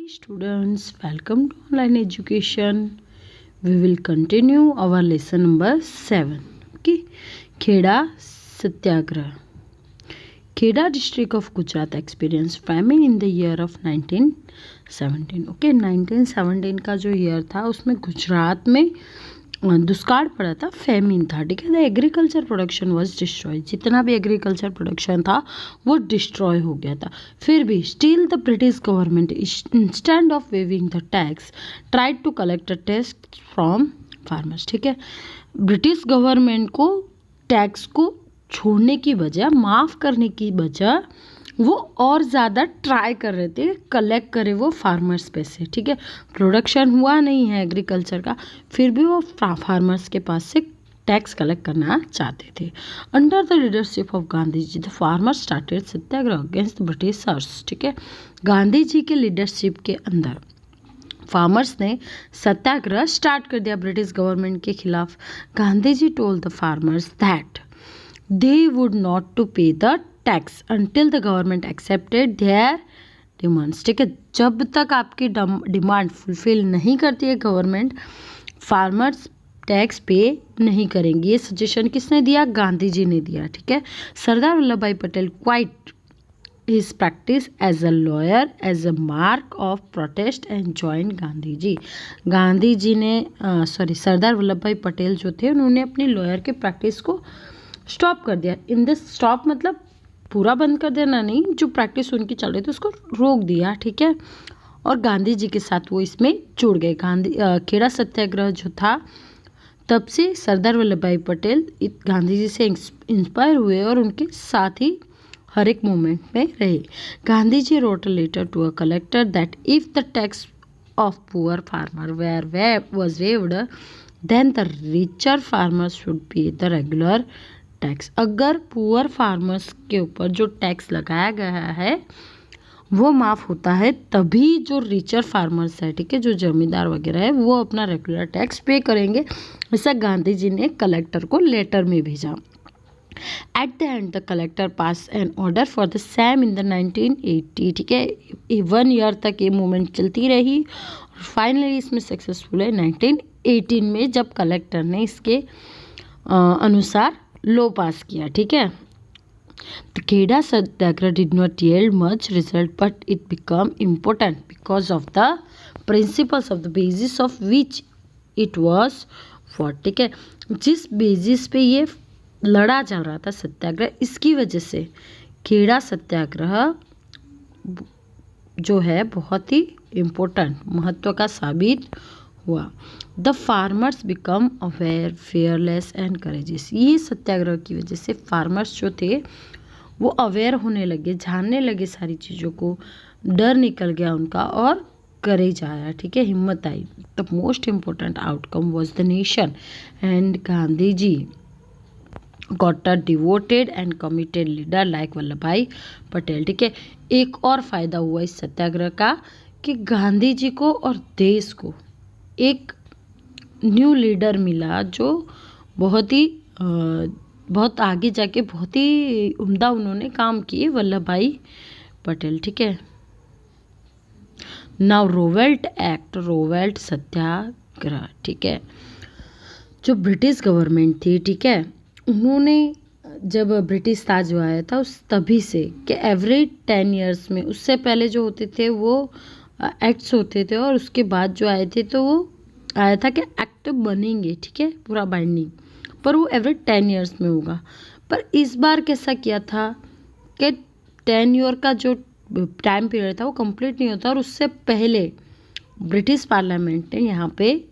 students, welcome to online education. We will continue our lesson number 7. Okay, Kheda Satyagraha. Kheda district of Gujarat experienced famine in the year of 1917. Okay, 1917 का जो year था उसमें गुजरात में दुष्काल पड़ा था, feminine था, ठीक है। The agriculture production was destroy, जितना भी एग्रीकल्चर प्रोडक्शन था वो डिस्ट्रॉय हो गया था। फिर भी still the British government instead of waiving the tax tried to collect the tax from farmers, ठीक है। ब्रिटिश गवर्नमेंट को टैक्स को छोड़ने की बजाय, माफ़ करने की बजाय वो और ज़्यादा ट्राई कर रहे थे कलेक्ट करे वो फार्मर्स पे से, ठीक है। प्रोडक्शन हुआ नहीं है एग्रीकल्चर का, फिर भी वो फार्मर्स के पास से टैक्स कलेक्ट करना चाहते थे। Under the leadership of Gandhi ji the farmers started satyagraha against the Britishers, ठीक है। गांधी जी के लीडरशिप के अंदर फार्मर्स ने सत्याग्रह स्टार्ट कर दिया ब्रिटिश गवर्नमेंट के खिलाफ। Gandhi ji told the farmers that they would not to pay the tax until the government accepted their demands, ठीक है। जब तक आपकी डिमांड फुलफिल नहीं करती है गवर्नमेंट, फार्मर्स टैक्स पे नहीं करेंगे। ये सजेशन किसने दिया? गांधी जी ने दिया, ठीक है। सरदार वल्लभ भाई Patel quite his practice as a lawyer as a mark of protest and joined Gandhi ji. Gandhi ji ने सरदार वल्लभ भाई पटेल जो थे उन्होंने अपनी लॉयर के प्रैक्टिस को स्टॉप कर दिया। इन दिस स्टॉप मतलब पूरा बंद कर देना नहीं, जो प्रैक्टिस उनकी चल रही थी उसको रोक दिया, ठीक है। और गांधी जी के साथ वो इसमें जुड़ गए। खेड़ा सत्याग्रह जो था, तब से सरदार वल्लभ भाई पटेल गांधी जी से इंस्पायर हुए और उनके साथ ही हर एक मोमेंट में रहे। Gandhi ji wrote a letter to a collector that if the tax of poor farmer was waived, then the richer farmers should pay the regular tax. अगर पुअर फार्मर्स के ऊपर जो टैक्स लगाया गया है वो माफ़ होता है, तभी जो रिचर फार्मर्स है, ठीक है, जो जमींदार वगैरह है, वो अपना रेगुलर टैक्स पे करेंगे। ऐसा गांधी जी ने कलेक्टर को लेटर में भेजा। At the end the collector pass an order for the same in the 1980, ठीक है। 1 ईयर तक ये मूवमेंट चलती रही। फाइनली इसमें सक्सेसफुल है 1918 में, जब कलेक्टर ने इसके अनुसार लो पास किया, ठीक है। The Kheda Satyagraha did not yield much result, but it became important because of the principles of the basis of which it was fought, ठीक है। जिस बेसिस पे ये लड़ा चल रहा था सत्याग्रह, इसकी वजह से खेड़ा सत्याग्रह जो है बहुत ही इम्पोर्टेंट, महत्व का साबित हुआ। The farmers become aware, fearless and courageous. ये सत्याग्रह की वजह से फार्मर्स जो थे वो अवेयर होने लगे, जानने लगे सारी चीज़ों को, डर निकल गया उनका और करेज आया, ठीक है, हिम्मत आई। The most important outcome was the nation and Gandhi ji got a devoted and committed leader like Vallabh भाई पटेल, ठीक है। एक और फ़ायदा हुआ इस सत्याग्रह का कि गांधी जी को और देश को एक न्यू लीडर मिला जो बहुत आगे जाके बहुत ही उम्दा उन्होंने काम किए, वल्लभ भाई पटेल, ठीक है। नाउ रोवेल्ट सत्याग्रह, ठीक है। जो ब्रिटिश गवर्नमेंट थी, ठीक है, उन्होंने जब ब्रिटिश ताज जो आया था उस तभी से कि एवरी 10 ईयर्स में, उससे पहले जो होते थे वो एक्ट्स होते थे और उसके बाद जो आए थे तो वो आया था कि एक्ट बनेंगे, ठीक है, पूरा बाइंडिंग, पर वो एवरी 10 ईयर्स में होगा। पर इस बार कैसा किया था कि 10 ईयर का जो टाइम पीरियड था वो कंप्लीट नहीं होता और उससे पहले ब्रिटिश पार्लियामेंट ने यहाँ पे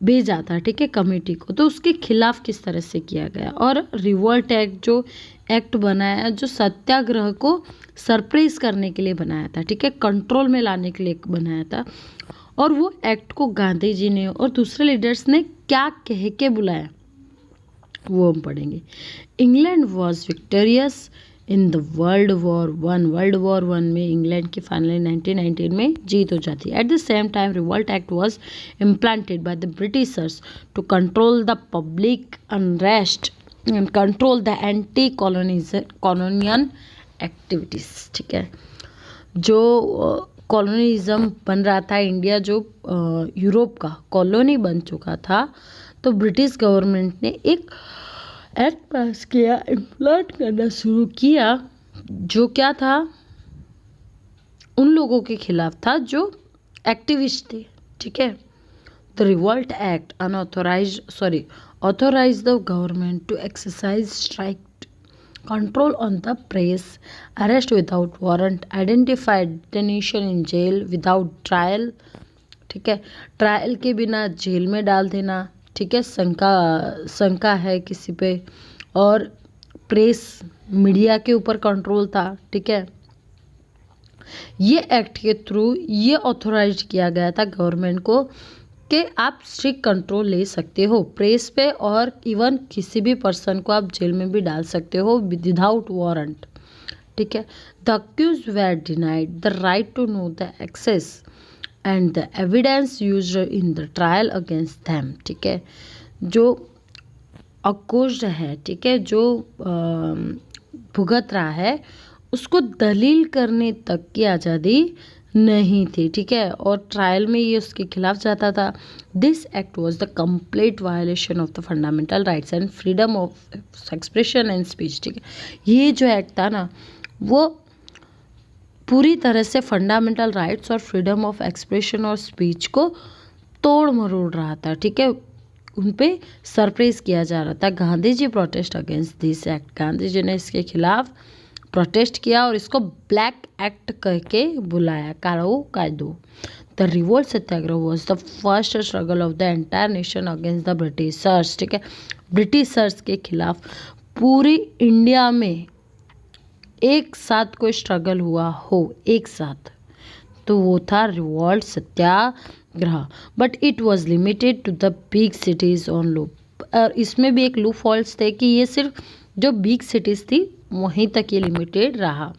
भेजा था, ठीक है, कमेटी को। तो उसके खिलाफ किस तरह से किया गया, और रिवोल्ट एक्ट जो एक्ट बनाया, जो सत्याग्रह को सरप्रेस करने के लिए बनाया था, ठीक है, कंट्रोल में लाने के लिए बनाया था। और वो एक्ट को गांधी जी ने और दूसरे लीडर्स ने क्या कह के बुलाया वो हम पढ़ेंगे। England was victorious in the world war one में इंग्लैंड की फाइनली 1919 में जीत हो जाती है। At the same time Rowlatt act was implanted by the Britishers to control the public unrest and control the anti colonial activities, ठीक है। जो कॉलोनिज्म बन रहा था, इंडिया जो यूरोप का कॉलोनी बन चुका था, तो ब्रिटिश गवर्नमेंट ने एक एक्ट पास किया, इम्प्लीमेंट करना शुरू किया, जो क्या था, उन लोगों के खिलाफ था जो एक्टिविस्ट थे, ठीक है। The revolt act authorized the government to exercise strict control on the press, arrest without warrant, identify detention in jail without trial, ठीक है, ट्रायल के बिना जेल में डाल देना, ठीक है, शंका है किसी पे, और प्रेस मीडिया के ऊपर कंट्रोल था, ठीक है। ये एक्ट के थ्रू ये ऑथोराइज किया गया था गवर्नमेंट को कि आप स्ट्रिक्ट कंट्रोल ले सकते हो प्रेस पे, और इवन किसी भी पर्सन को आप जेल में भी डाल सकते हो विदाउट वारंट, ठीक है। The accused were denied the right to know the access and the evidence used in the trial against them, ठीक है। जो अक्यूज्ड है, ठीक है, जो भुगत रहा है, उसको दलील करने तक की आज़ादी नहीं थी, ठीक है, और ट्रायल में ये उसके खिलाफ जाता था। This act was the complete violation of the fundamental rights and freedom of expression and speech, ठीक है। ये जो एक्ट था ना, वो पूरी तरह से फंडामेंटल राइट्स और फ्रीडम ऑफ एक्सप्रेशन और स्पीच को तोड़ मरोड़ रहा था, ठीक है, उन पे सरप्रेस किया जा रहा था। Gandhi ji protest against this act, Gandhi ji ने इसके खिलाफ प्रोटेस्ट किया और इसको ब्लैक एक्ट करके बुलाया, कायदो। The revolt Satyagraha was the first struggle of the entire nation against the Britishers, ठीक है। ब्रिटिशर्स के खिलाफ पूरी इंडिया में एक साथ कोई स्ट्रगल हुआ हो, एक साथ, तो वो था Rowlatt Satyagraha. But it was limited to the big cities only, और इसमें भी एक लूप होल्स थे कि ये सिर्फ जो बिग सिटीज थी वहीं तक ये लिमिटेड रहा।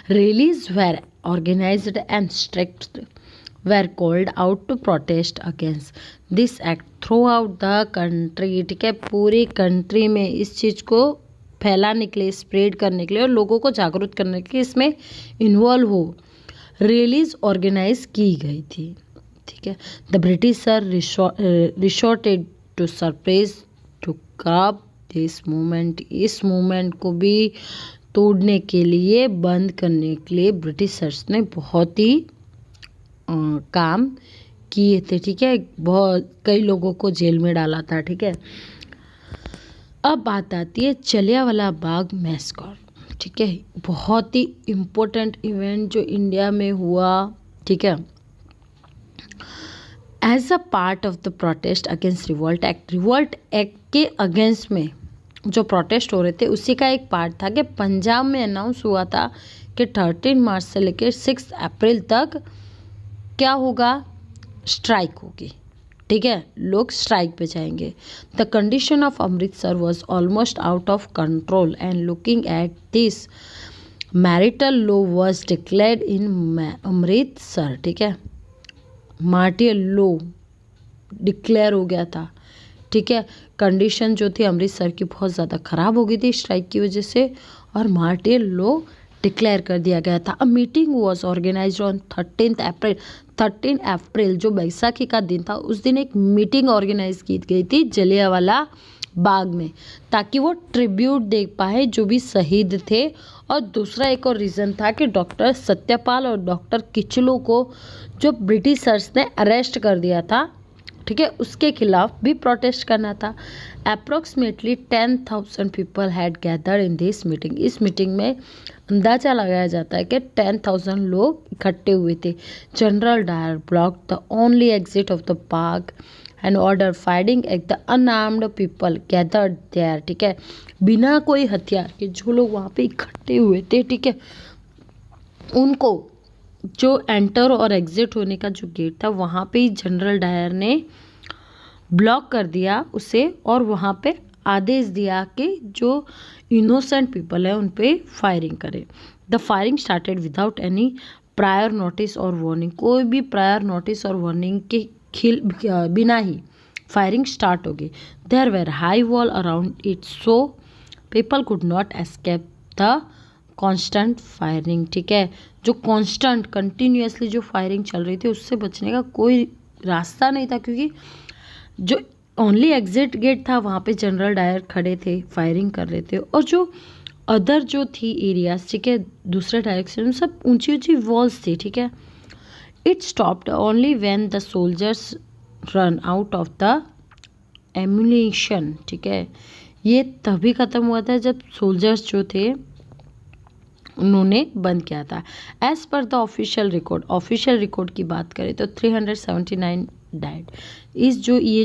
Rallies were organised and strict were called out to protest against this act throughout the country, ठीक है, पूरी कंट्री में इस चीज़ को फैलाने के लिए, स्प्रेड करने के लिए और लोगों को जागरूक करने के लिए इसमें इन्वॉल्व हो, रैलीज ऑर्गेनाइज की गई थी, ठीक है। The British resorted to surprise to curb this movement, इस मूवमेंट को भी तोड़ने के लिए, बंद करने के लिए ब्रिटिशर्स ने बहुत ही काम किए थे, ठीक है, बहुत कई लोगों को जेल में डाला था, ठीक है। अब बात आती है जलियांवाला बाग मैसकर, ठीक है, बहुत ही इम्पोर्टेंट इवेंट जो इंडिया में हुआ, ठीक है। As a part of the protest against revolt act के अगेंस्ट में जो प्रोटेस्ट हो रहे थे, उसी का एक पार्ट था कि पंजाब में अनाउंस हुआ था कि 13 मार्च से लेकर 6 अप्रैल तक क्या होगा, स्ट्राइक होगी, ठीक है, लोग स्ट्राइक पे जाएंगे। The condition of Amritsar was almost out of control and looking at this marital law was declared इन अमृतसर, ठीक है, मार्टियल लॉ डिक्लेयर हो गया था, ठीक है। कंडीशन जो थी अमृतसर की बहुत ज़्यादा ख़राब हो गई थी स्ट्राइक की वजह से, और मार्टियल लॉ डिक्लेयर कर दिया गया था। A meeting was organised on 13 April, 13 अप्रैल जो बैसाखी का दिन था, उस दिन एक मीटिंग ऑर्गेनाइज की गई थी जलियांवाला बाग में, ताकि वो ट्रिब्यूट दे पाए जो भी शहीद थे। और दूसरा एक और रीज़न था कि डॉक्टर सत्यपाल और डॉक्टर किचलू को जो ब्रिटिशर्स ने अरेस्ट कर दिया था, ठीक है, उसके खिलाफ भी प्रोटेस्ट करना था। Approximately 10,000 people had gathered in this meeting, इस मीटिंग में अंदाज़ा लगाया जाता है कि 10,000 लोग इकट्ठे हुए थे। General Dyer block the only exit of the park and order firing at the unarmed people gathered there, ठीक है, बिना कोई हथियार के जो लोग वहाँ पे इकट्ठे हुए थे, ठीक है, उनको जो एंटर और एग्जिट होने का जो गेट था वहाँ पे ही जनरल डायर ने ब्लॉक कर दिया उसे, और वहाँ पे आदेश दिया कि जो इनोसेंट पीपल है उन पे फायरिंग करें। The firing started without any prior notice और वार्निंग, कोई भी प्रायर नोटिस और वार्निंग के बिना ही फायरिंग स्टार्ट हो गई। There were high wall around it so people could not escape the constant firing, ठीक है, जो कांस्टेंट कंटिन्यूअसली जो फायरिंग चल रही थी उससे बचने का कोई रास्ता नहीं था, क्योंकि जो ओनली एग्जिट गेट था वहाँ पे जनरल डायर खड़े थे, फायरिंग कर रहे थे, और जो अदर जो थी एरियाज, ठीक है, दूसरे डायरेक्शन में सब ऊंची ऊंची वॉल्स थी, ठीक है। It stopped only when the soldiers run out of the ammunition, ठीक है। ये तभी ख़त्म हुआ था जब सोल्जर्स जो थे उन्होंने बंद किया था। As per the official record की बात करें तो 379 डाइड। ये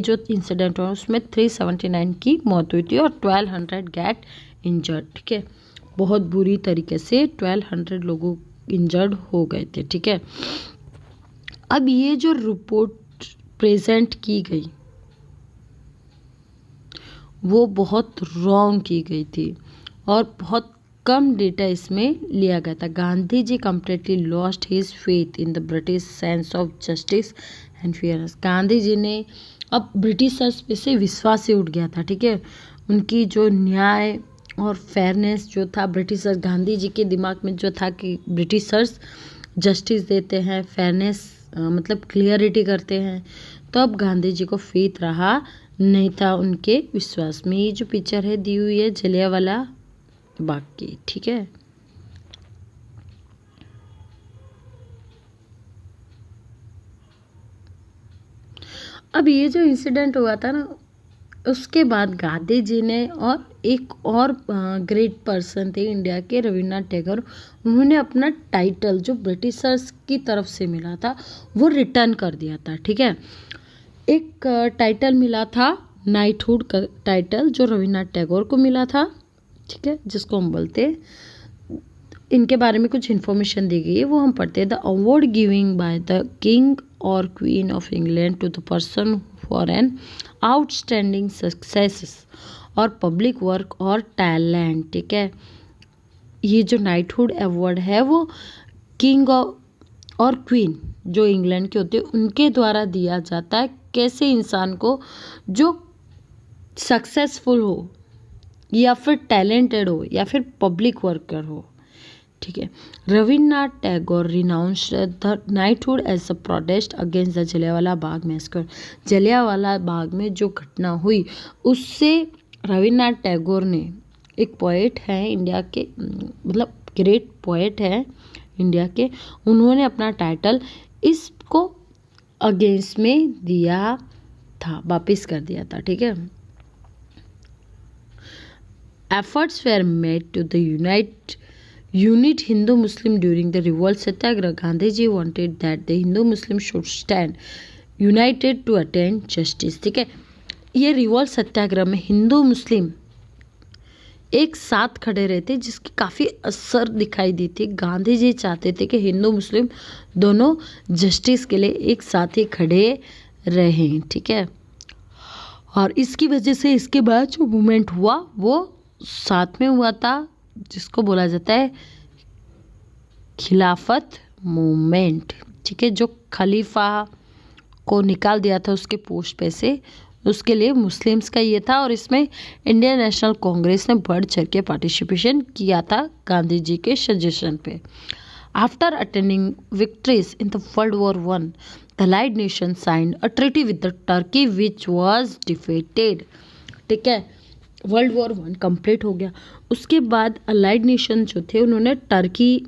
जो इंसिडेंट हुआ उसमें 379 की मौत हुई थी और 1200 गेट इंजर्ड, ठीक है। बहुत बुरी तरीके से 1200 लोगों इंजर्ड हो गए थे, ठीक है। अब ये जो रिपोर्ट प्रेजेंट की गई वो बहुत रॉन्ग की गई थी और बहुत कम डेटा इसमें लिया गया था। Gandhi ji completely lost his faith in the British sense of justice and fairness. Gandhi ji ने अब ब्रिटिशर्स पे से विश्वास ही उठ गया था, ठीक है। उनकी जो न्याय और फेयरनेस जो था ब्रिटिशर्स, गांधी जी के दिमाग में जो था कि ब्रिटिशर्स जस्टिस देते हैं, फेयरनेस मतलब क्लियरिटी करते हैं, तो अब गांधी जी को फेथ रहा नहीं था उनके विश्वास में। ये जो पिक्चर है दी हुई है जलियांवाला बाग की, ठीक है। अब ये जो इंसिडेंट हुआ था ना, उसके बाद गांधी जी ने और एक और ग्रेट पर्सन थे इंडिया के, रविन्द्रनाथ टैगोर, उन्होंने अपना टाइटल जो ब्रिटिशर्स की तरफ से मिला था वो रिटर्न कर दिया था, ठीक है। एक टाइटल मिला था नाइटहुड का टाइटल जो रविन्द्रनाथ टैगोर को मिला था, ठीक है, जिसको हम बोलते हैं, इनके बारे में कुछ इन्फॉर्मेशन दी गई है वो हम पढ़ते हैं। The award giving by the king और queen of England to the person for an outstanding success और पब्लिक वर्क और टैलेंट, ठीक है। ये जो नाइटहुड अवार्ड है वो किंग और क्वीन जो इंग्लैंड के होते हैं उनके द्वारा दिया जाता है, कैसे इंसान को जो सक्सेसफुल हो या फिर टैलेंटेड हो या फिर पब्लिक वर्कर हो, ठीक है। Rabindranath Tagore renounced the knighthood as a protest against the Jallianwala Bagh massacre. Jallianwala Bagh में जो घटना हुई उससे रविन्द्रनाथ टैगोर ने, एक पोएट है इंडिया के, मतलब ग्रेट पोएट है इंडिया के, उन्होंने अपना टाइटल इसको अगेंस्ट में दिया था, वापिस कर दिया था, ठीक है। Efforts were made to the unite Hindu Muslim during the revolt satyagrah. Gandhiji wanted that the Hindu Muslim should stand united to attain justice, ठीक है। ये रिवॉल्ट सत्याग्रह में हिंदू मुस्लिम एक साथ खड़े रहते जिसकी काफ़ी असर दिखाई दी थी। गांधी जी चाहते थे कि हिंदू मुस्लिम दोनों जस्टिस के लिए एक साथ ही खड़े रहें, ठीक है। और इसकी वजह से इसके बाद जो मूवमेंट हुआ वो साथ में हुआ था, जिसको बोला जाता है खिलाफत मूवमेंट, ठीक है। जो खलीफा को निकाल दिया था उसके पोस्ट पे से, उसके लिए मुस्लिम्स का ये था, और इसमें इंडियन नेशनल कांग्रेस ने बढ़ चढ़ के पार्टिसिपेशन किया था गांधी जी के सजेशन पे। After attaining victories in the world war one, the allied nation signed a treaty with the Turkey which was defeated, ठीक है। वर्ल्ड वॉर वन कंप्लीट हो गया, उसके बाद अलाइड नेशन जो थे उन्होंने टर्की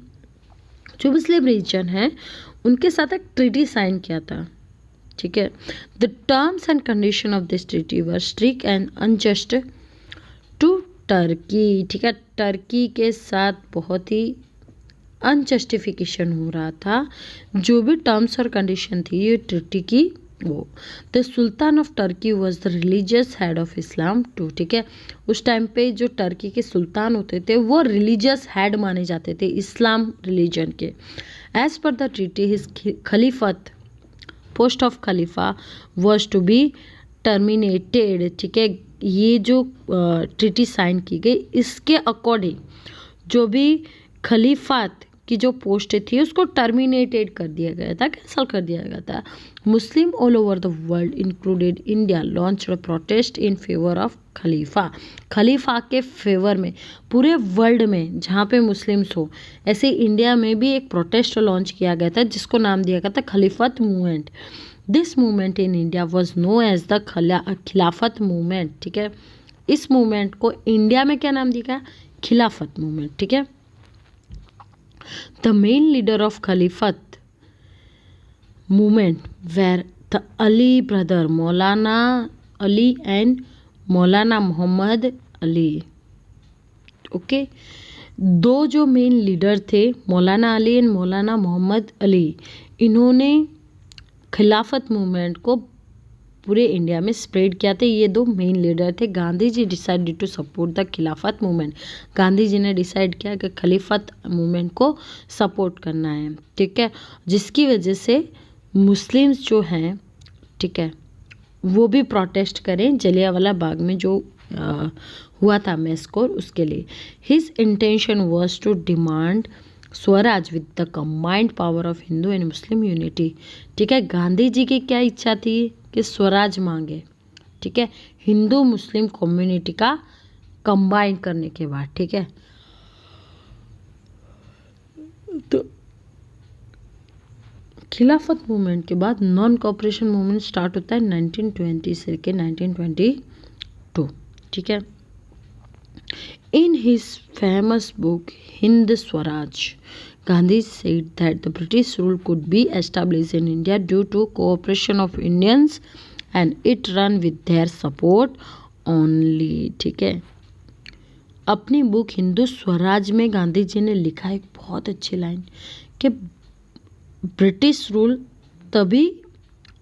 जो मुस्लिम रीजन है उनके साथ एक ट्रीटी साइन किया था, ठीक है। The terms and condition of this treaty were strict and unjust to Turkey, ठीक है। टर्की के साथ बहुत ही अनजस्टिफिकेशन हो रहा था, जो भी टर्म्स और कंडीशन थी ये ट्रीटी की वो। The sultan of Turkey was the religious head of Islam too, ठीक है। उस टाइम पे जो टर्की के सुल्तान होते थे वो रिलीजियस हेड माने जाते थे इस्लाम रिलीजन के। As per the treaty his Khilafat post of Khalifa was to be terminated, ठीक है। ये जो ट्रीटी साइन की गई इसके अकॉर्डिंग जो भी खलीफात की जो पोस्ट थी उसको टर्मिनेटेड कर दिया गया था, कैंसिल कर दिया गया था। Muslim all over the world included India launch a protest in favour of Khalifa. Khalifa के फेवर में पूरे वर्ल्ड में जहाँ पे मुस्लिम्स हो, ऐसे इंडिया में भी एक प्रोटेस्ट लॉन्च किया गया था जिसको नाम दिया गया था Khilafat movement. This movement in India was known as the Khilafat movement. ठीक है, इस मूवमेंट को इंडिया में क्या नाम दिया गया? खिलाफत मूवमेंट। ठीक है, the main leader of Khilafat movement were the Ali brother Maulana Ali and Maulana Mohammad Ali. Okay, दो जो मेन लीडर थे मौलाना अली एंड मौलाना मोहम्मद अली, इन्होंने खिलाफत मूवमेंट को पूरे इंडिया में स्प्रेड किया था। ये दो मेन लीडर थे। Gandhi ji decided to support the Khilafat movement. Gandhi ji ने डिसाइड किया कि खिलाफत मूवमेंट को सपोर्ट करना है। ठीक है, जिसकी वजह से मुस्लिम्स जो हैं, ठीक है, वो भी प्रोटेस्ट करें जलियांवाला बाग में जो हुआ था मैस्कोर, उसके लिए। His intention was to demand swaraj with the combined power of Hindu and Muslim unity. ठीक है, गांधी जी की क्या इच्छा थी कि स्वराज मांगे। ठीक है, हिंदू मुस्लिम कम्युनिटी का कंबाइन करने के बाद। ठीक है, तो खिलाफत मूवमेंट के बाद नॉन कॉपरेशन मूवमेंट स्टार्ट होता है 1920 से लेकर 1922। ठीक है, in his famous book Hind Swaraj, Gandhi said that the British rule could be established in India due to cooperation of Indians and it run with their support only। ठीक है, अपनी book Hindu Swaraj में गांधी जी ने लिखा एक बहुत अच्छी लाइन कि ब्रिटिश रूल तभी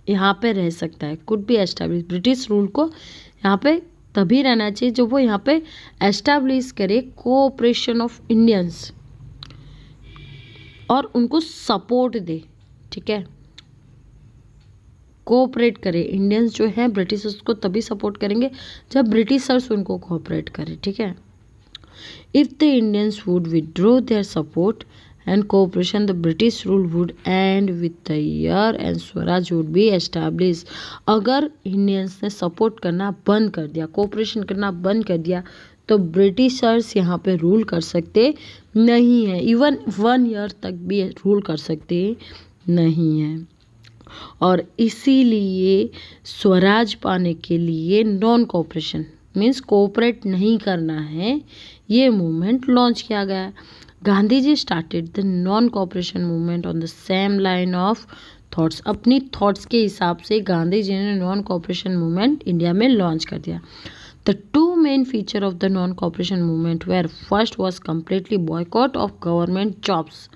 यहाँ पे रह सकता है, could be establish. British rule को यहाँ पे तभी रहना चाहिए जब वो यहाँ पे एस्टैब्लिश करे कोऑपरेशन ऑफ इंडियंस और उनको सपोर्ट दे। ठीक है, कोऑपरेट करे। इंडियंस जो हैं ब्रिटिशर्स को तभी सपोर्ट करेंगे जब ब्रिटिशर्स उनको कोऑपरेट करें। ठीक है, if the Indians would withdraw their support and cooperation, the British rule would end with the year and Swaraj would be established। अगर इंडियंस ने सपोर्ट करना बंद कर दिया, कोऑपरेशन करना बंद कर दिया, तो ब्रिटिशर्स यहाँ पे रूल कर सकते नहीं है, इवन 1 ईयर तक भी रूल कर सकते नहीं है। और इसीलिए स्वराज पाने के लिए नॉन कोऑपरेशन मीन्स कोऑपरेट नहीं करना है, ये मूवमेंट लॉन्च किया गया है। Gandhi ji started the non cooperation movement on the same line of thoughts. अपनी थॉट्स के हिसाब से गांधी जी ने नॉन कोऑपरेशन मूवमेंट इंडिया में लॉन्च कर दिया। The two main feature of the non cooperation movement were first was completely boycott of government jobs,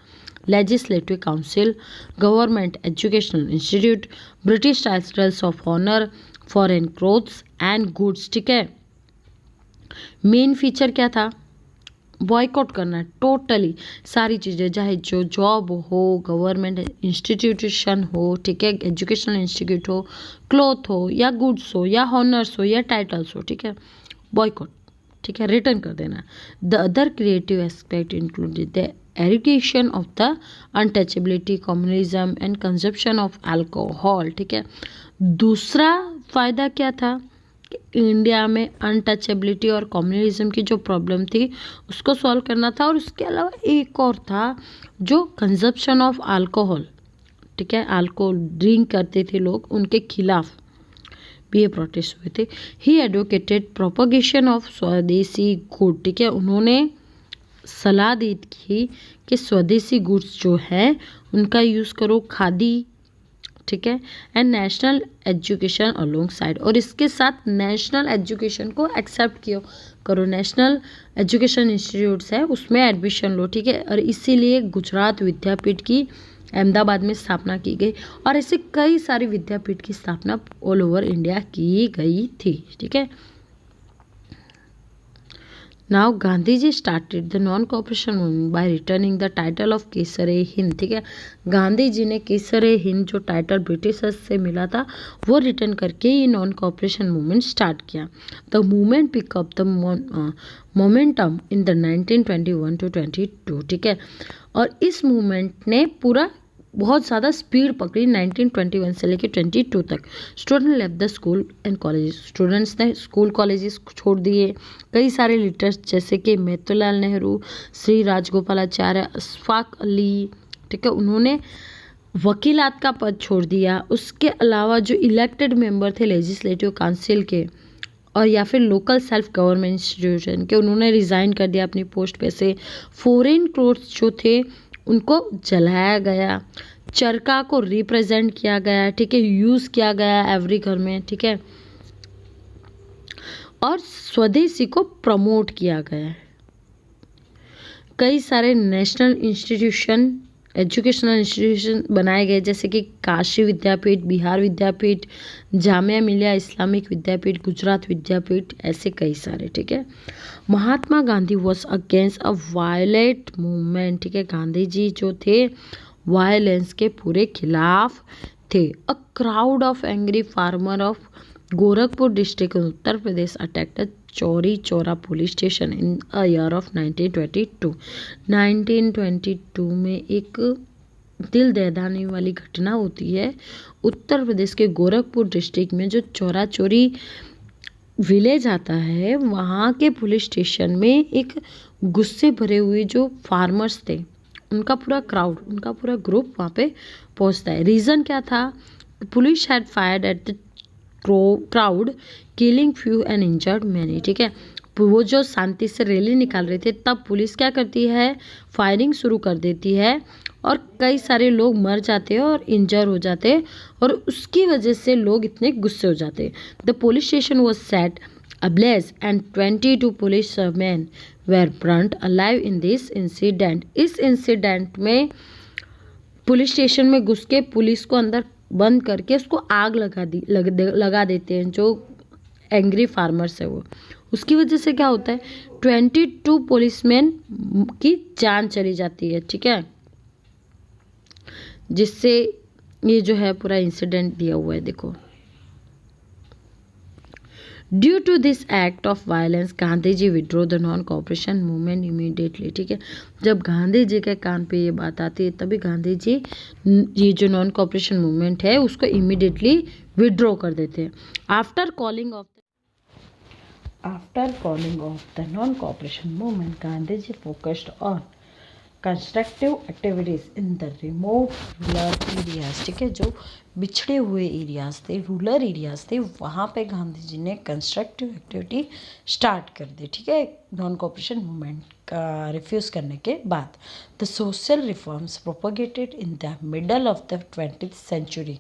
legislative council, government educational institute, British titles of honour, foreign clothes and goods. ठीक है, main feature क्या था? Boycott करना है totally सारी चीज़ें, चाहे जो जॉब हो, गवर्नमेंट इंस्टीट्यूशन हो, ठीक है, एजुकेशनल इंस्टीट्यूट हो, क्लॉथ हो या गुड्स हो या हॉनर्स हो या टाइटल्स हो। ठीक है, बॉयकॉट। ठीक है, रिटर्न कर देना। The other creative aspect included the irrigation of the untouchability, communism and consumption of alcohol. ठीक है, दूसरा फ़ायदा क्या था कि इंडिया में अनटचेबिलिटी और कम्युनिज्म की जो प्रॉब्लम थी उसको सॉल्व करना था, और उसके अलावा एक और था जो कंजप्शन ऑफ अल्कोहल। ठीक है, अल्कोहल ड्रिंक करते थे लोग, उनके खिलाफ भी ये प्रोटेस्ट हुए थे। ही एडवोकेटेड प्रोपगेशन ऑफ स्वदेशी गुड। ठीक है, उन्होंने सलाह दी थी कि स्वदेशी गुड्स जो है उनका यूज़ करो, खादी। ठीक है, and national education along side, और इसके साथ नेशनल एजुकेशन को एक्सेप्ट करो। नेशनल एजुकेशन इंस्टीट्यूट्स है उसमें एडमिशन लो। ठीक है, और इसीलिए गुजरात विद्यापीठ की अहमदाबाद में स्थापना की गई, और ऐसे कई सारे विद्यापीठ की स्थापना ऑल ओवर इंडिया की गई थी। ठीक है, now Gandhi ji started the non cooperation movement by returning the title of Kaiser-i-Hind. ठीक है, गांधी जी ने केसर-ए-हिंद जो टाइटल ब्रिटिशर्स से मिला था वो रिटर्न करके ये नॉन कोऑपरेशन मूवमेंट स्टार्ट किया। The movement pick up the momentum in the 1921 to 22। ठीक है, और इस मूवमेंट ने पूरा बहुत ज़्यादा स्पीड पकड़ी 1921 से लेकर 22 तक। Student left the school and colleges, students ने स्कूल कॉलेजेस छोड़ दिए। कई सारे लीडर्स जैसे कि मोतीलाल नेहरू, श्री राजगोपालाचार्य, अशफाक अली, ठीक है, उन्होंने वकीलात का पद छोड़ दिया। उसके अलावा जो इलेक्टेड मेंबर थे लेजिस्लेटिव काउंसिल के और या फिर लोकल सेल्फ गवर्नमेंट इंस्टीट्यूशन के, उन्होंने रिज़ाइन कर दिया अपनी पोस्ट पे से। फॉरेन कोर्ट्स जो थे उनको जलाया गया। चरखा को रिप्रेजेंट किया गया, ठीक है, यूज़ किया गया एवरी घर में, ठीक है, और स्वदेशी को प्रमोट किया गया। कई सारे नेशनल इंस्टीट्यूशन, एजुकेशनल इंस्टीट्यूशन बनाए गए जैसे कि काशी विद्यापीठ, बिहार विद्यापीठ, जामिया मिलिया इस्लामिक विद्यापीठ, गुजरात विद्यापीठ, ऐसे कई सारे, ठीक है। Mahatma Gandhi was against a violent movement, ठीक है, गांधी जी जो थे वायलेंस के पूरे खिलाफ थे। A crowd of angry farmer of Gorakhpur district Uttar Pradesh attacked Chauri Chaura police station in a year of 1922। 1922 में एक दिल दहलाने वाली घटना होती है। उत्तर प्रदेश के गोरखपुर डिस्ट्रिक्ट में जो चौरा चौरी विलेज आता है, वहाँ के पुलिस स्टेशन में एक गुस्से भरे हुए जो फार्मर्स थे, उनका पूरा क्राउड, उनका पूरा ग्रुप वहाँ पे पहुँचता है। रीज़न क्या था? Police had fired at the crowd killing few and injured many, ठीक है। वो जो शांति से रैली निकाल रहे थे, तब पुलिस क्या करती है? फायरिंग शुरू कर देती है और कई सारे लोग मर जाते हैं और इंजर हो जाते हैं और उसकी वजह से लोग इतने गुस्से हो जाते हैं। The police station was set ablaze and 22 policemen were burnt alive in this incident। इस इंसिडेंट में पुलिस स्टेशन में घुस के पुलिस को अंदर बंद करके उसको आग लगा देते हैं जो एंग्री फार्मर्स है वो। उसकी वजह से क्या होता है? 22 पुलिसमैन की जान चली जाती है, ठीक है, जिससे ये जो है पूरा इंसिडेंट दिया हुआ है, देखो। Due to this act of violence Gandhi ji withdraw the non cooperation movement immediately, ठीक है। जब गांधी जी के कान पे ये बात आती है तभी गांधी जी ये जो नॉन कॉपरेशन मूवमेंट है उसको इमीडिएटली विड्रॉ कर देते हैं। After calling off the non cooperation movement Gandhi ji focused on constructive activities in the remote rural areas, ठीक है, जो बिछड़े हुए एरियाज थे, रूरल एरियाज थे, वहाँ पे गांधी जी ने कंस्ट्रक्टिव एक्टिविटी स्टार्ट कर दी, ठीक है, नॉन कॉपरेशन मूवमेंट का रिफ्यूज़ करने के बाद। The social reforms propagated in the middle of the 20th century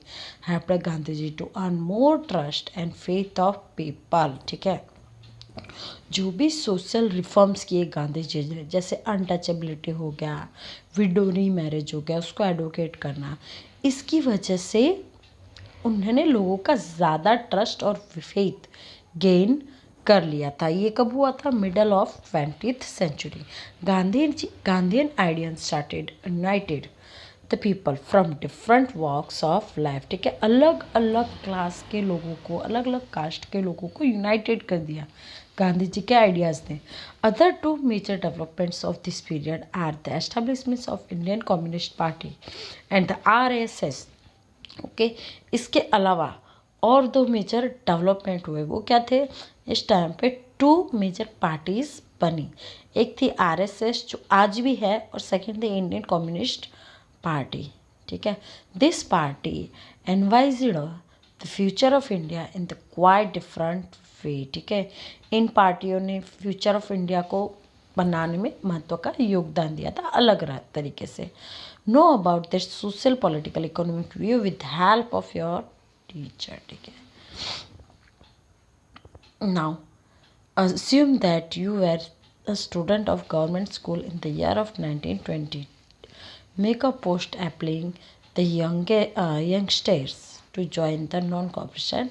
helped Gandhi ji to earn more trust and faith of people, ठीक है। जो भी सोशल रिफॉर्म्स किए गांधी जी ने, जैसे अनटचेबिलिटी हो गया, विडोनी मैरिज हो गया, उसको एडवोकेट करना, इसकी वजह से उन्होंने लोगों का ज़्यादा ट्रस्ट और फेथ गेन कर लिया था। ये कब हुआ था? Middle of 20th century. Gandhian ideals started united the people from different walks of life, ठीक है, अलग अलग क्लास के लोगों को, अलग अलग कास्ट के लोगों को यूनाइटेड कर दिया गांधी जी के आइडियाज़ ने। Other two major developments of this period are the establishment of Indian Communist Party and the RSS, okay. इसके अलावा और दो मेजर डेवलपमेंट हुए, वो क्या थे? इस टाइम पे 2 मेजर पार्टीज बनी। एक थी आरएसएस जो आज भी है और सेकंड थी इंडियन कम्युनिस्ट पार्टी, ठीक है। This party envisaged the future of India in the quite different way, ठीक है। इन पार्टियों ने फ्यूचर ऑफ इंडिया को बनाने में महत्व का योगदान दिया था अलग तरीके से। Know about this social political economic view with help of your teacher, ठीक है। Now assume that you were a student of government school in the year of 1920. Make a post applying the youngsters to join the non-cooperation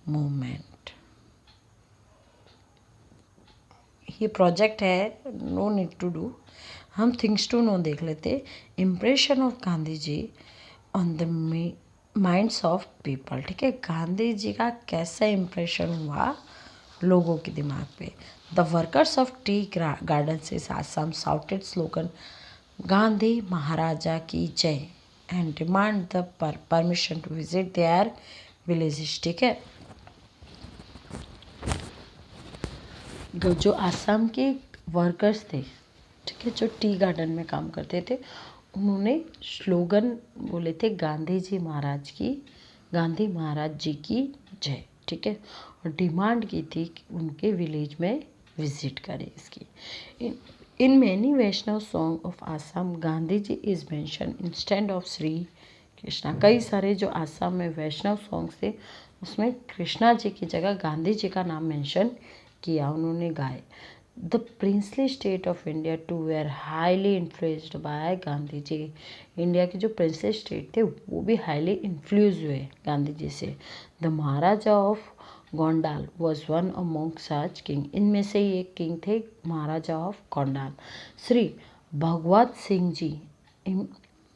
movement. ये project है, no need to do, हम things to know देख लेते। Impression of Gandhi ji on the minds of people, ठीक है, गांधी जी का कैसा impression हुआ लोगों के दिमाग पे। The workers of tea garden से आसाम साउटेड स्लोगन गांधी महाराजा की जय and demand the permission to visit their villages. ठीक है, जो आसाम के वर्कर्स थे, ठीक है, जो टी गार्डन में काम करते थे, उन्होंने स्लोगन बोले थे गांधी महाराज जी की जय। ठीक है, और डिमांड की थी कि उनके विलेज में विजिट करें इसकी। In many Vaishnav song of Assam Gandhi ji is mention instant of Shri Krishna. कई सारे जो आसाम में वैष्णव सॉन्ग्स थे उसमें कृष्णा जी की जगह गांधी जी का नाम मेंशन किया, उन्होंने गाए। The princely state of India too were highly influenced by Gandhi ji. India के जो प्रिंसली स्टेट थे वो भी हाईली इन्फ्लुएंस हुए गांधी जी से। The Maharaja of Gondal was one among such king. इनमें से एक किंग थे Maharaja of Gondal. Shri Bhagwat Singh ji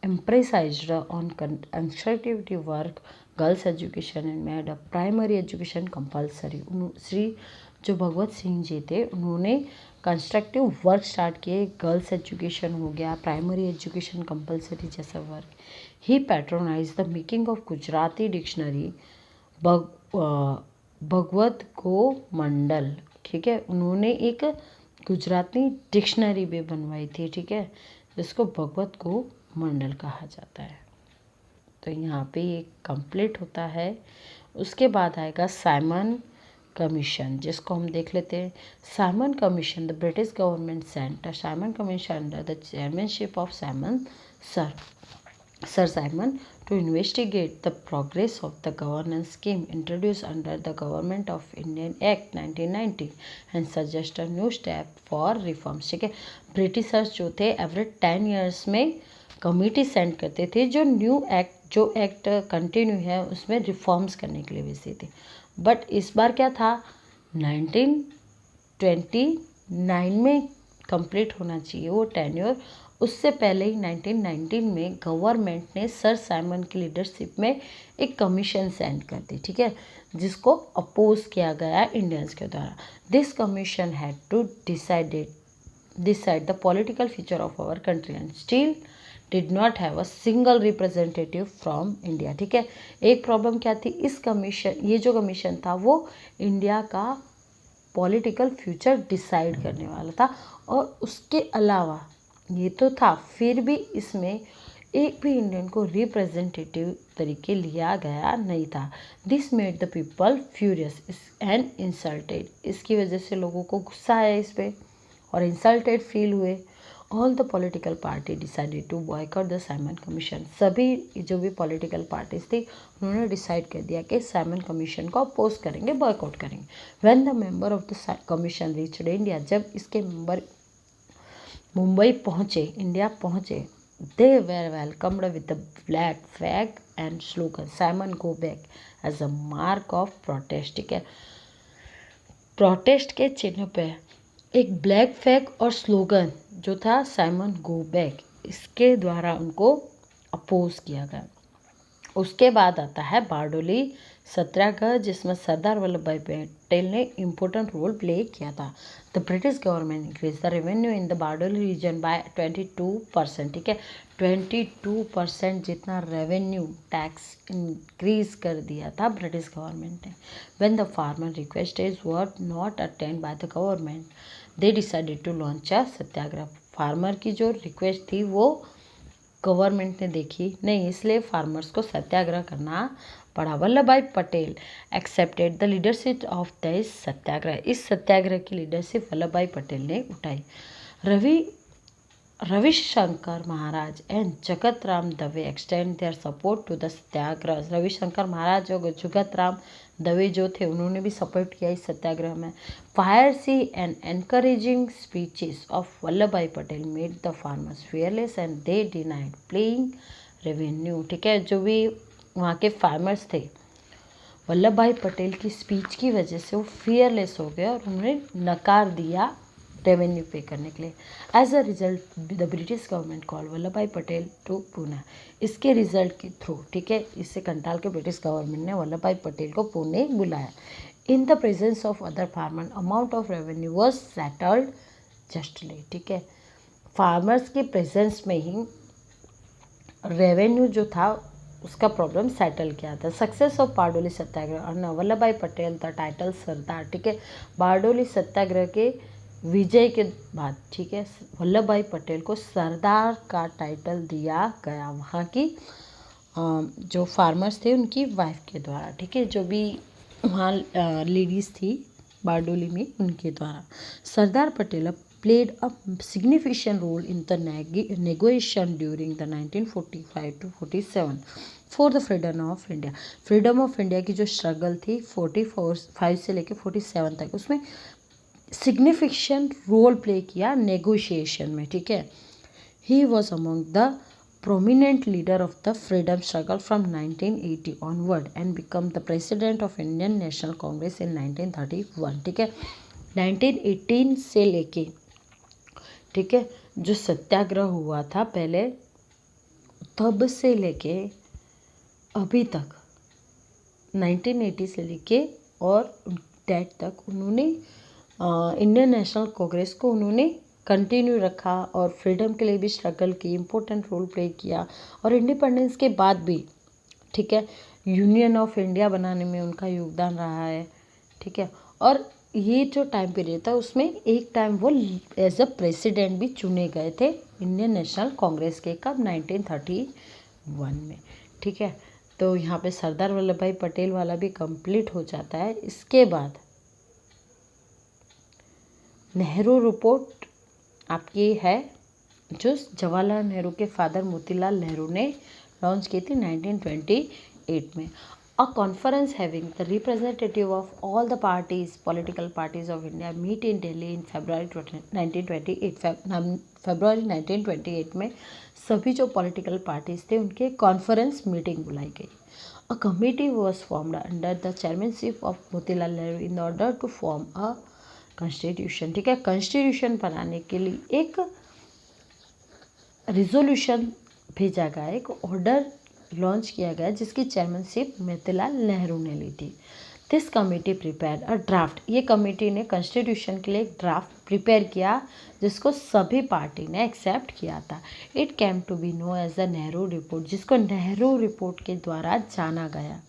emphasized on constructive work, girls education and made a primary education compulsory। Shri जो भगवत सिंह जी थे उन्होंने कंस्ट्रक्टिव वर्क स्टार्ट किए, गर्ल्स एजुकेशन हो गया, प्राइमरी एजुकेशन कंपलसरी जैसा work. He patronize the making of Gujarati dictionary Bhagwadgomandal. ठीक है, उन्होंने एक गुजराती डिक्शनरी भी बनवाई थी, ठीक है, जिसको भगवत को मंडल कहा जाता है। तो यहाँ पे ये कंप्लीट होता है। उसके बाद आएगा साइमन कमीशन, जिसको हम देख लेते हैं। Simon Commission the British government sent Simon Commission under the chairmanship of sir Simon to investigate the progress of the governance scheme introduced under the Government of Indian Act 1990 and suggest a new step for reforms। ठीक है, Britishers जो थे every 10 years में committee send करते थे जो act continue है उसमें रिफॉर्म्स करने के लिए भेजते थे। बट इस बार क्या था, 1929 में कंप्लीट होना चाहिए वो टेन्योर। उससे पहले ही 1919 में गवर्नमेंट ने सर साइमन की लीडरशिप में एक कमीशन सेंड कर दी, ठीक है, जिसको अपोज किया गया इंडियंस के द्वारा। This commission had to decide the political future of our country and still did not have a single representative from India. ठीक है, एक प्रॉब्लम क्या थी, इस कमीशन, ये जो कमीशन था वो इंडिया का पॉलिटिकल फ्यूचर डिसाइड करने वाला था, और उसके अलावा ये तो था, फिर भी इसमें एक भी इंडियन को रिप्रेजेंटेटिव तरीके लिया गया नहीं था। This made the people furious and insulted. इसकी वजह से लोगों को गुस्सा आया इस पर और इंसल्टेड फील हुए। All the political party decided to boycott the Simon Commission. सभी जो भी पॉलिटिकल पार्टीज थी उन्होंने डिसाइड कर दिया कि साइमन कमीशन को अपोज करेंगे, बॉयकॉट करेंगे। When the member of the commission reached India, जब इसके मेंबर मुंबई पहुँचे, इंडिया पहुँचे, they were welcomed with the black flag and slogan Simon go back as a mark of protest. ठीक है, protest के चिन्ह पे एक ब्लैक फ्लैग और स्लोगन जो था साइमन गो बैक, इसके द्वारा उनको अपोज किया गया। उसके बाद आता है बारडोली सत्याग्रह, जिसमें सरदार वल्लभ भाई पटेल ने इम्पोर्टेंट रोल प्ले किया था। The British government increase the revenue in the Bardoli region by 22%। ठीक है, 22% जितना रेवेन्यू टैक्स इंक्रीज कर दिया था ब्रिटिश गवर्नमेंट ने। When the farmer requested were not attend by the government, they decided to launch a satyagraha. Farmer की जो request थी वो गवर्नमेंट ने देखी नहीं, इसलिए फार्मर्स को सत्याग्रह करना पड़ा। वल्लभ भाई Patel accepted the leadership of this satyagraha. इस सत्याग्रह की लीडरशिप वल्लभ भाई पटेल ने उठाई। Ravishankar Maharaj and Jagat Ram Dave extend their support to the satyagraha. Ravishankar Maharaj और जगत राम दवे जो थे उन्होंने भी सपोर्ट किया इस सत्याग्रह में। Fiery and encouraging speeches of Vallabh भाई Patel made the farmers fearless and they denied paying revenue. ठीक है, जो भी वहाँ के फार्मर्स थे, वल्लभ भाई पटेल की स्पीच की वजह से वो फियरलेस हो गए और उन्होंने नकार दिया रेवेन्यू पे करने के लिए। As a result the British government call Vallabh भाई पटेल टू पुणे। इसके रिजल्ट के थ्रू, ठीक है, इससे कंटाल के ब्रिटिश गवर्नमेंट ने वल्लभ भाई पटेल को पुणे बुलाया। In the presence of other farmer amount of revenue was settled justly. ठीक है, फार्मर्स के प्रेजेंस में ही रेवेन्यू जो था उसका प्रॉब्लम सेटल किया था। सक्सेस ऑफ बारडोली सत्याग्रह और वल्लभ भाई पटेल द टाइटल सरदार, ठीक है। बारडोली सत्याग्रह के विजय के बाद, ठीक है, वल्लभ भाई पटेल को सरदार का टाइटल दिया गया वहाँ की जो फार्मर्स थे उनकी वाइफ के द्वारा, ठीक है, जो भी वहाँ लेडीज़ थी बारडोली में उनके द्वारा। Sardar Patel played a significant role in the negotiation during the 1945 to 47 for the freedom of India। Freedom of India की जो स्ट्रगल थी 45 से लेकर 47 तक, उसमें सिग्निफिकेंट रोल प्ले किया नेगोशिएशन में, ठीक है। He was among the prominent leader of the freedom struggle from 1980 onward and become the president of Indian National Congress in 1931, ठीक है। 1918 से लेके, ठीक है, जो सत्याग्रह हुआ था पहले, तब से लेके अभी तक 1980 से लेके और डेट तक उन्होंने इंडियन नेशनल कांग्रेस को उन्होंने कंटिन्यू रखा और फ्रीडम के लिए भी स्ट्रगल की, इम्पोर्टेंट रोल प्ले किया। और इंडिपेंडेंस के बाद भी, ठीक है, यूनियन ऑफ इंडिया बनाने में उनका योगदान रहा है, ठीक है। और ये जो टाइम पीरियड था उसमें एक टाइम वो एज अ प्रेसिडेंट भी चुने गए थे इंडियन नेशनल कांग्रेस के, कब, 1931 में, ठीक है। तो यहाँ पे सरदार वल्लभ भाई पटेल वाला भी कंप्लीट हो जाता है। इसके बाद नेहरू रिपोर्ट आपकी है, जो जवाहरलाल नेहरू के फादर मोतीलाल नेहरू ने लॉन्च की थी 1928 में। A conference having the representative of all the parties, political parties of India meet in Delhi in February 1928। फरवरी 1928 में सभी जो पॉलिटिकल पार्टीज थे उनके कॉन्फ्रेंस मीटिंग बुलाई गई। A committee was formed under the chairmanship of Motilal Nehru in order to form a constitution, ठीक है। Constitution बनाने के लिए एक रिजोल्यूशन भेजा गया, एक ऑर्डर लॉन्च किया गया जिसकी चेयरमैनशिप मोतीलाल नेहरू ने ली थी। This committee prepare a draft, ये कमेटी ने कॉन्स्टिट्यूशन के लिए एक ड्राफ्ट प्रिपेयर किया जिसको सभी पार्टी ने एक्सेप्ट किया था। It came to be know as the Nehru Report, जिसको नेहरू रिपोर्ट के द्वारा जाना गया।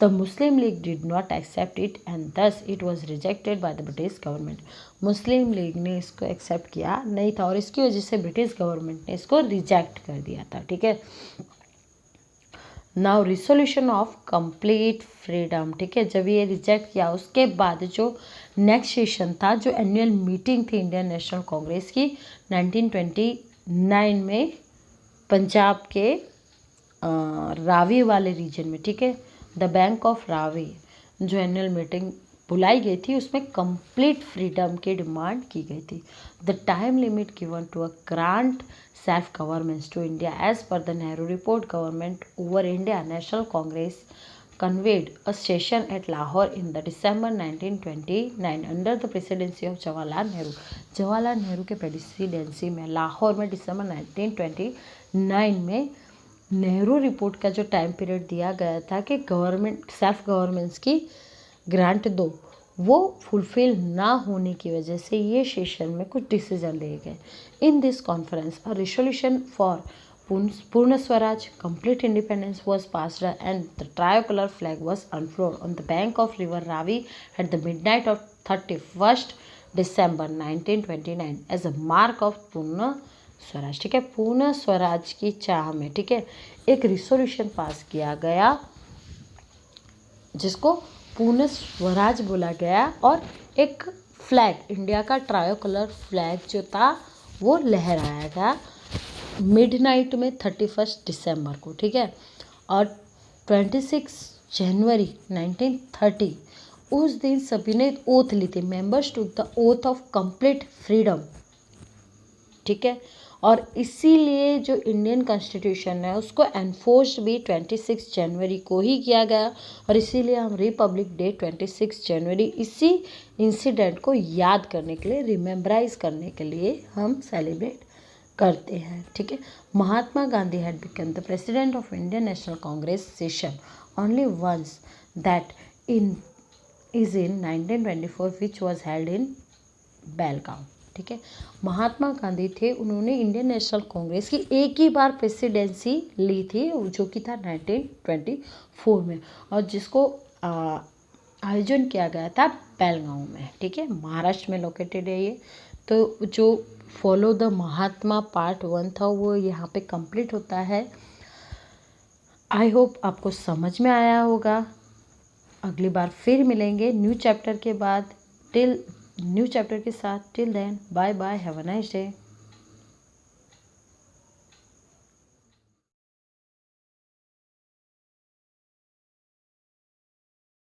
The Muslim League did not accept it and thus it was rejected by the British government। Muslim league ने इसको एक्सेप्ट किया नहीं था और इसकी वजह से ब्रिटिश गवर्नमेंट ने इसको रिजेक्ट कर दिया था, ठीक है। Now resolution of complete freedom, ठीक है, जब ये रिजेक्ट किया उसके बाद जो नेक्स्ट सेशन था, जो एनुअल मीटिंग थी इंडियन नेशनल कांग्रेस की 1929 में पंजाब के रावी वाले रीजन में, ठीक है, द बैंक ऑफ रावी, जो एनुअल मीटिंग बुलाई गई थी उसमें कंप्लीट फ्रीडम की डिमांड की गई थी। The time limit given to a grant self government to India as per the Nehru Report government over India National Congress convened a session at Lahore in the December 1929 under the presidency of Jawaharlal Nehru. Jawaharlal Nehru के presidency में लाहौर में दिसंबर 1929 में Nehru report का जो time period दिया गया था कि गवर्नमेंट सेल्फ गवर्नमेंट्स की ग्रांट दो, वो फुलफिल ना होने की वजह से ये सेशन में कुछ डिसीजन लिए गए। In this conference a resolution for पूर्ण Swaraj complete independence was passed and the tricolor flag was unfurled on the bank of river Ravi at the midnight of 31st December 1929 as a mark of पूर्ण स्वराज, ठीक है। पूर्ण स्वराज की चाह में, ठीक है, एक रिसोल्यूशन पास किया गया जिसको पूर्ण स्वराज बोला गया और एक फ्लैग, इंडिया का ट्रायोकलर फ्लैग जो था वो लहराया गया मिडनाइट में 31 दिसंबर को, ठीक है। और 26 जनवरी 1930 उस दिन सभी ने ओथ ली थी, members took the oath of complete freedom, ठीक है। और इसीलिए जो इंडियन कॉन्स्टिट्यूशन है उसको एनफोर्स भी 26 जनवरी को ही किया गया और इसीलिए हम रिपब्लिक डे 26 जनवरी इसी इंसिडेंट को याद करने के लिए, रिमेम्बराइज करने के लिए हम सेलिब्रेट करते हैं, ठीक है। Mahatma Gandhi had become the president of Indian National Congress session only once that in 1924 which was held in Belgaum. ठीक है। महात्मा गांधी थे, उन्होंने इंडियन नेशनल कांग्रेस की एक ही बार प्रेसिडेंसी ली थी, जो कि था 1924 में, और जिसको आयोजन किया गया था बेलगांव में, ठीक है, महाराष्ट्र में लोकेटेड है ये। तो जो फॉलो द महात्मा पार्ट 1 था वो यहाँ पे कंप्लीट होता है। आई होप आपको समझ में आया होगा। अगली बार फिर मिलेंगे न्यू चैप्टर के बाद, न्यू चैप्टर के साथ। Till then bye bye, have a nice day.